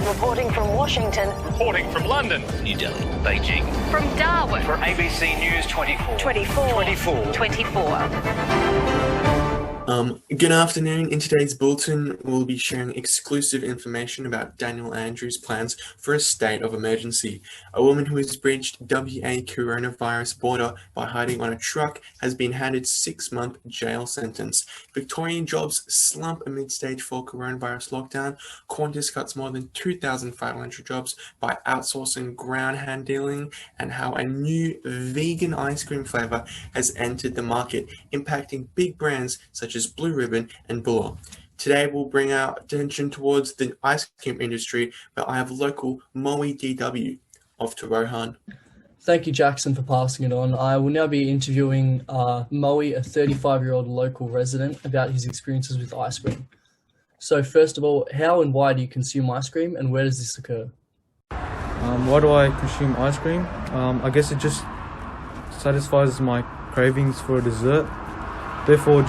Reporting from Washington. Reporting from London. New Delhi. Beijing. From Darwin. For ABC News 24. 24. Good afternoon. In today's bulletin, we'll be sharing exclusive information about Daniel Andrews' plans for a state of emergency. A woman who has breached WA coronavirus border by hiding on a truck has been handed 6-month jail sentence. Victorian jobs slump amid stage 4 coronavirus lockdown. Qantas cuts more than 2,500 jobs by outsourcing ground handling, and how a new vegan ice cream flavor has entered the market, impacting big brands such as Blue Ribbon and Buller. Today we'll bring our attention towards the ice cream industry, but I have local Moe DW. Off to Rohan. Thank you, Jackson, for passing it on. I will now be interviewing Moe, a 35-year-old local resident, about his experiences with ice cream. So first of all, how and why do you consume ice cream, and where does this occur? Why do I consume ice cream? I guess it just satisfies my cravings for a dessert. Therefore,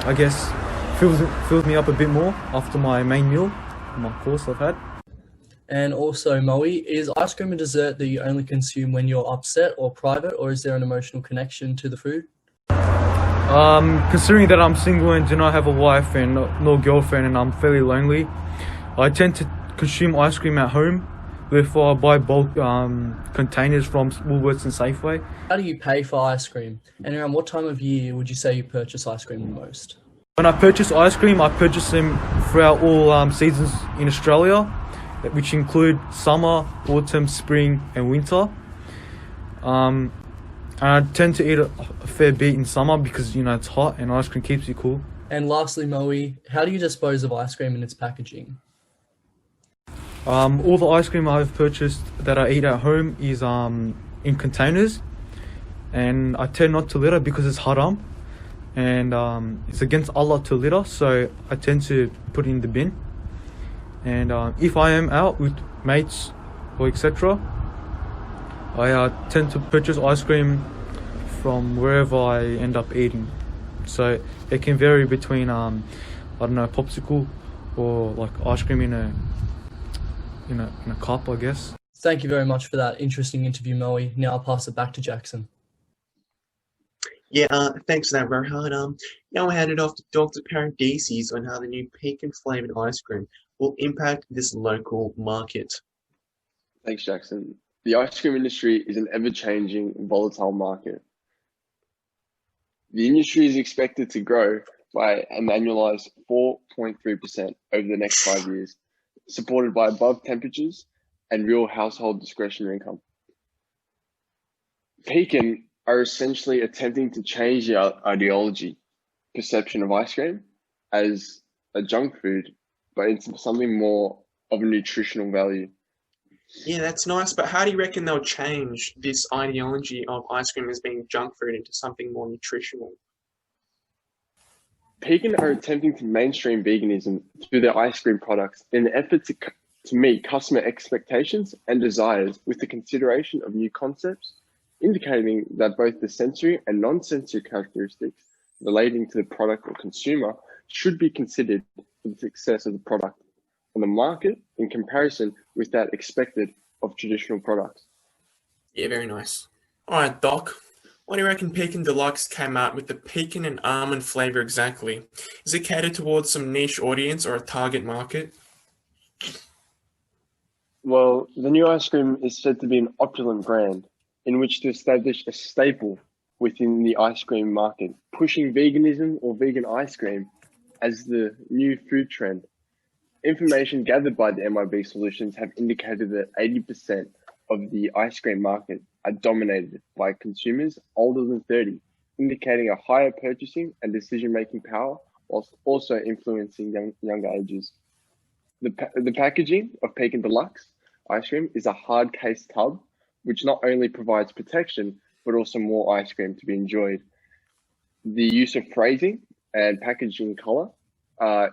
I guess fills me up a bit more after my main meal, my course I've had. And also, Moe, is ice cream a dessert that you only consume when you're upset or private, or is there an emotional connection to the food? Considering that I'm single and do not have a wife and no girlfriend, and I'm fairly lonely, I tend to consume ice cream at home. Therefore, I buy bulk containers from Woolworths and Safeway. How do you pay for ice cream? And around what time of year would you say you purchase ice cream the most? When I purchase ice cream, I purchase them throughout all seasons in Australia, which include summer, autumn, spring and winter. And I tend to eat a fair bit in summer because, it's hot and ice cream keeps you cool. And lastly, Moe, how do you dispose of ice cream and its packaging? All the ice cream I've purchased that I eat at home is in containers, and I tend not to litter because it's haram, and it's against Allah to litter, so I tend to put it in the bin. And if I am out with mates or etc., I tend to purchase ice cream from wherever I end up eating. So it can vary between popsicle or like ice cream in a cup, I guess. Thank you very much for that interesting interview, Moe. Now I'll pass it back to Jackson. Thanks for that, Rohan. Now we're headed off to Dr. Paradises on how the new pecan flavoured ice cream will impact this local market. Thanks, Jackson. The ice cream industry is an ever-changing, volatile market. The industry is expected to grow by an annualized 4.3% over the next 5 years, supported by above temperatures and real household discretionary income. Pecan are essentially attempting to change the ideology, perception of ice cream as a junk food, but into something more of a nutritional value. Yeah, that's nice, but how do you reckon they'll change this ideology of ice cream as being junk food into something more nutritional? Pecan are attempting to mainstream veganism through their ice cream products in an effort to meet customer expectations and desires with the consideration of new concepts, indicating that both the sensory and non-sensory characteristics relating to the product or consumer should be considered for the success of the product on the market in comparison with that expected of traditional products. Yeah, very nice. All right, Doc. What do you reckon Pecan Deluxe came out with the pecan and almond flavour exactly? Is it catered towards some niche audience or a target market? Well, the new ice cream is said to be an opulent brand in which to establish a staple within the ice cream market, pushing veganism or vegan ice cream as the new food trend. Information gathered by the MIB Solutions have indicated that 80% of the ice cream market are dominated by consumers older than 30, indicating a higher purchasing and decision-making power, whilst also influencing younger ages. The packaging of Pecan Deluxe ice cream is a hard case tub, which not only provides protection, but also more ice cream to be enjoyed. The use of phrasing and packaging color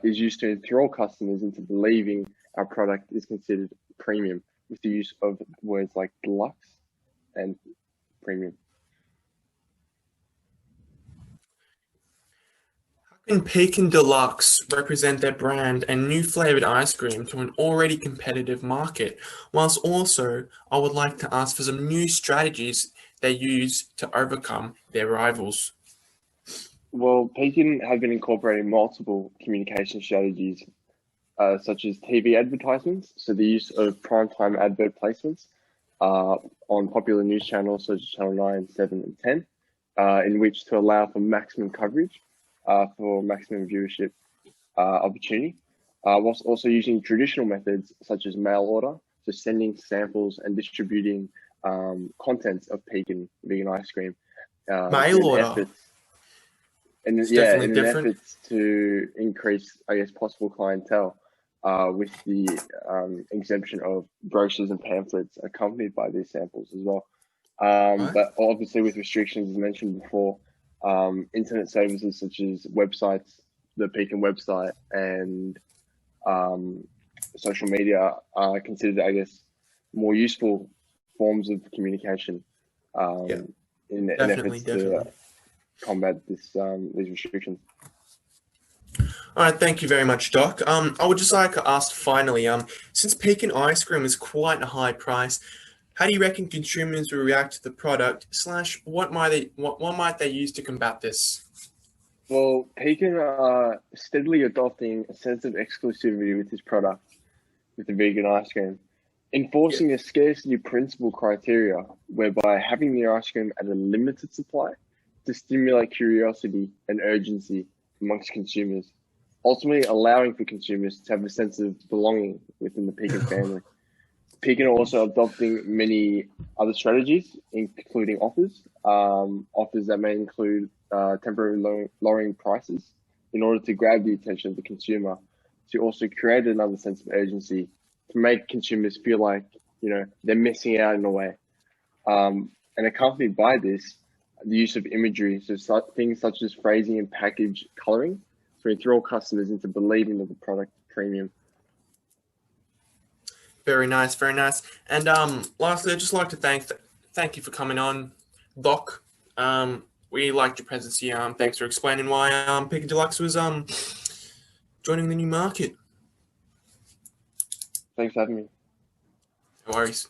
is used to enthrall customers into believing our product is considered premium, with the use of words like deluxe and premium. Can Pekin Deluxe represent their brand and new flavored ice cream to an already competitive market? Whilst also, I would like to ask for some new strategies they use to overcome their rivals. Well, Pekin have been incorporating multiple communication strategies, such as TV advertisements, so the use of primetime advert placements on popular news channels such as Channel 9, 7, and 10, in which to allow for maximum coverage, for maximum viewership opportunity, whilst also using traditional methods such as mail order, so sending samples and distributing contents of Pekin vegan ice cream. Mail order. Efforts, It's definitely in different. efforts to increase, I guess, possible clientele, with the exemption of brochures and pamphlets accompanied by these samples as well. Right. But obviously with restrictions, as mentioned before, internet services such as websites, the Pekin website, and social media are considered, I guess, more useful forms of communication in Definitely, efforts definitely. to combat these restrictions. All right, thank you very much, Doc. I would just like to ask finally, since Pekin ice cream is quite a high price, how do you reckon consumers will react to the product? / what might they use to combat this? Well, Pekin are steadily adopting a sense of exclusivity with this product, with the vegan ice cream, enforcing a scarcity principle criteria whereby having the ice cream at a limited supply to stimulate curiosity and urgency amongst consumers, ultimately allowing for consumers to have a sense of belonging within the Pekin family. Pekin are also adopting many other strategies, including offers that may include temporarily lowering prices in order to grab the attention of the consumer, to also create another sense of urgency, to make consumers feel like, they're missing out in a way. And accompanied by this, the use of imagery, so things such as phrasing and package coloring, to enthrall customers into believing that the product is premium. Very nice, very nice. And lastly, I'd just like to thank you for coming on, Doc. We liked your presence here. Thanks for explaining why Pekin Deluxe was joining the new market. Thanks for having me. No worries.